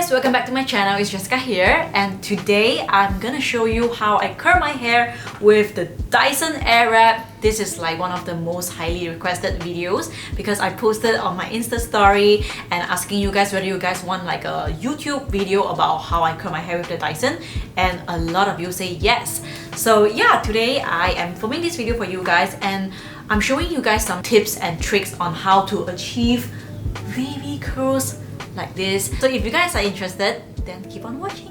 guys, welcome back to my channel. It's Jessica here, and today I'm gonna show you how I curl my hair with the Dyson Airwrap. This is like one of the most highly requested videos because I posted on my Insta story and asking you guys whether you guys want like a YouTube video about how I curl my hair with the Dyson, and a lot of you say yes. So yeah, today I am filming this video for you guys and I'm showing you guys some tips and tricks on how to achieve wavy curls like this. So if you guys are interested, then keep on watching.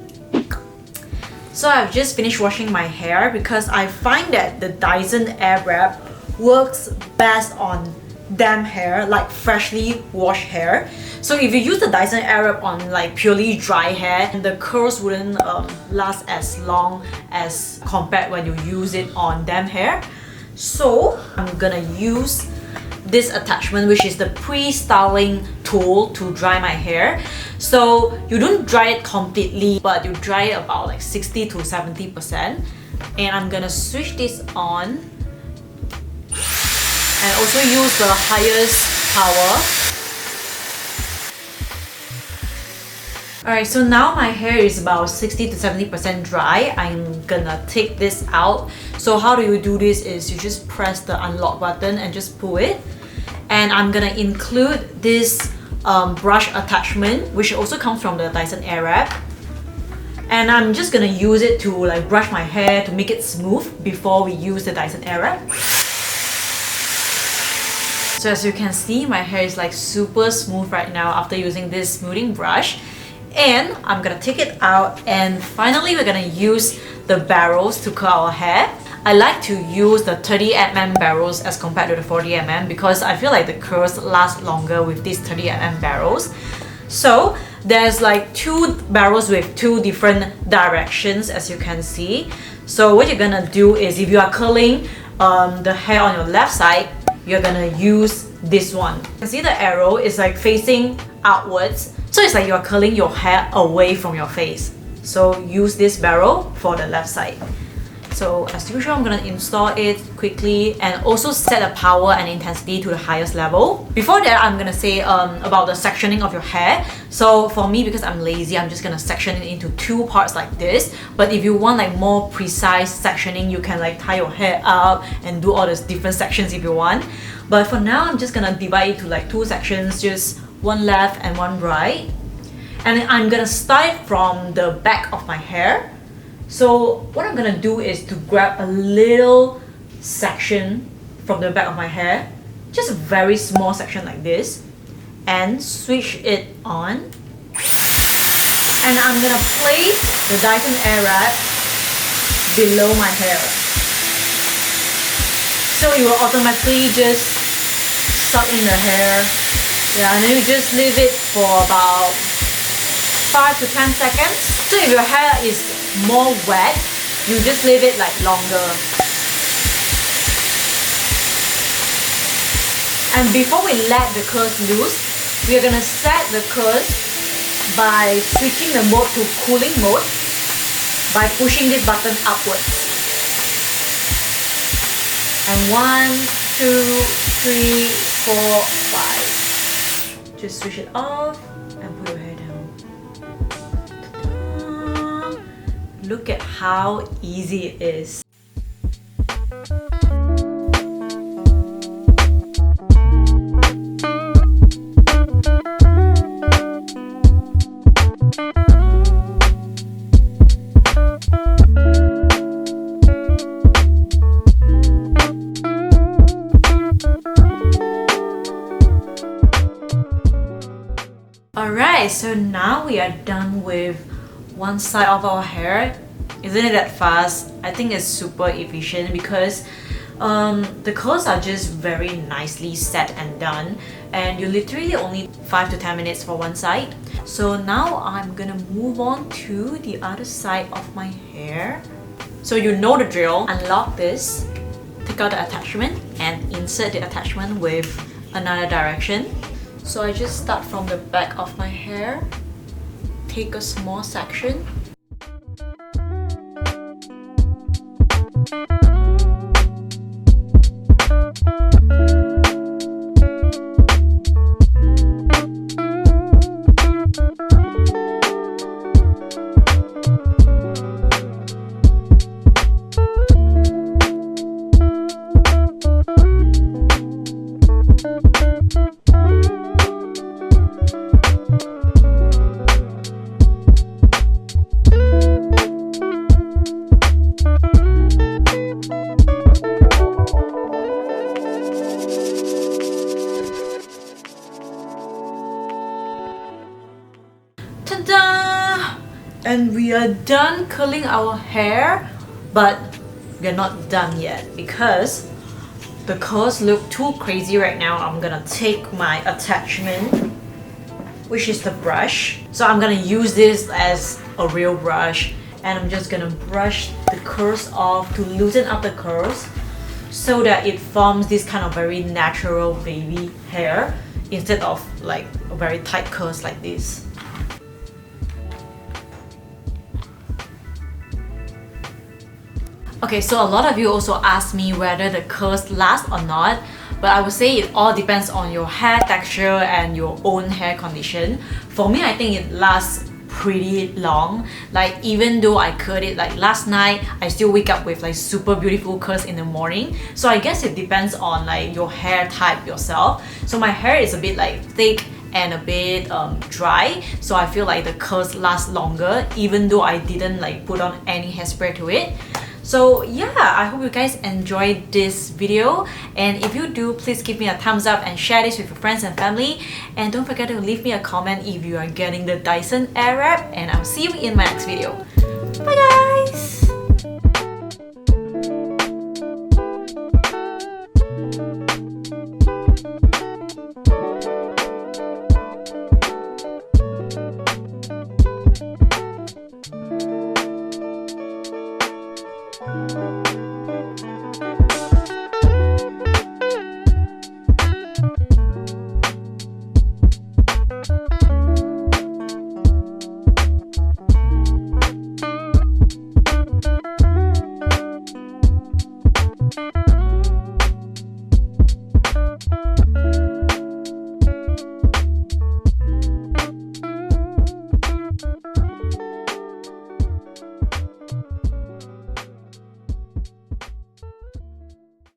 So I've just finished washing my hair because I find that the Dyson Airwrap works best on damp hair, like freshly washed hair. So if you use the Dyson Airwrap on like purely dry hair, the curls wouldn't last as long as compared when you use it on damp hair. So I'm gonna use this attachment, which is the pre-styling tool to dry my hair. So you don't dry it completely, but you dry it about like 60 to 70%. And I'm gonna switch this on and also use the highest power. Alright, so now my hair is about 60 to 70% dry. I'm gonna take this out. So how do you do this is you just press the unlock button and just pull it. And I'm gonna include this brush attachment, which also comes from the Dyson Airwrap. And I'm just gonna use it to like brush my hair to make it smooth before we use the Dyson Airwrap. So as you can see, my hair is like super smooth right now after using this smoothing brush. And I'm gonna take it out, and finally we're gonna use the barrels to curl our hair. I like to use the 30mm barrels as compared to the 40mm because I feel like the curls last longer with these 30mm barrels. So there's like two barrels with two different directions, as you can see. So what you're gonna do is, if you are curling the hair on your left side, you're gonna use this one. You can see the arrow is like facing outwards, so it's like you're curling your hair away from your face. So use this barrel for the left side. So as usual, I'm gonna install it quickly and also set the power and intensity to the highest level. Before that, I'm gonna say about the sectioning of your hair. So for me, because I'm lazy, I'm just gonna section it into two parts like this. But if you want like more precise sectioning, you can like tie your hair up and do all those different sections if you want. But for now, I'm just gonna divide it to like two sections, just one left and one right. And I'm gonna start from the back of my hair. So what I'm gonna do is to grab a little section from the back of my hair, just a very small section like this, and switch it on. And I'm gonna place the Dyson Airwrap below my hair. So it will automatically just suck in the hair. Yeah, and then you just leave it for about 5 to 10 seconds. So if your hair is more wet, you just leave it like longer. And before we let the curls loose, we are gonna set the curls by switching the mode to cooling mode by pushing this button upwards. And 1, 2, 3, 4, 5. Just switch it off and put your hair down. Look at how easy it is. Alright, so now we are done with one side of our hair. Isn't it that fast? I think it's super efficient because the curls are just very nicely set and done, and you literally only 5 to 10 minutes for one side. So now I'm gonna move on to the other side of my hair. So you know the drill. Unlock this, take out the attachment and insert the attachment with another direction. So I just start from the back of my hair, take a small section. Ta-da! And we are done curling our hair, but we're not done yet because the curls look too crazy right now. I'm gonna take my attachment, which is the brush. So I'm gonna use this as a real brush, and I'm just gonna brush the curls off to loosen up the curls so that it forms this kind of very natural baby hair instead of like a very tight curls like this. Okay, so a lot of you also ask me whether the curls last or not, but I would say it all depends on your hair texture and your own hair condition. For me, I think it lasts pretty long. Like even though I curled it like last night, I still wake up with like super beautiful curls in the morning. So I guess it depends on like your hair type yourself. So my hair is a bit like thick and a bit dry, so I feel like the curls last longer even though I didn't like put on any hairspray to it. So yeah, I hope you guys enjoyed this video, and if you do, please give me a thumbs up and share this with your friends and family, and don't forget to leave me a comment if you are getting the Dyson Airwrap, and I'll see you in my next video. Bye guys!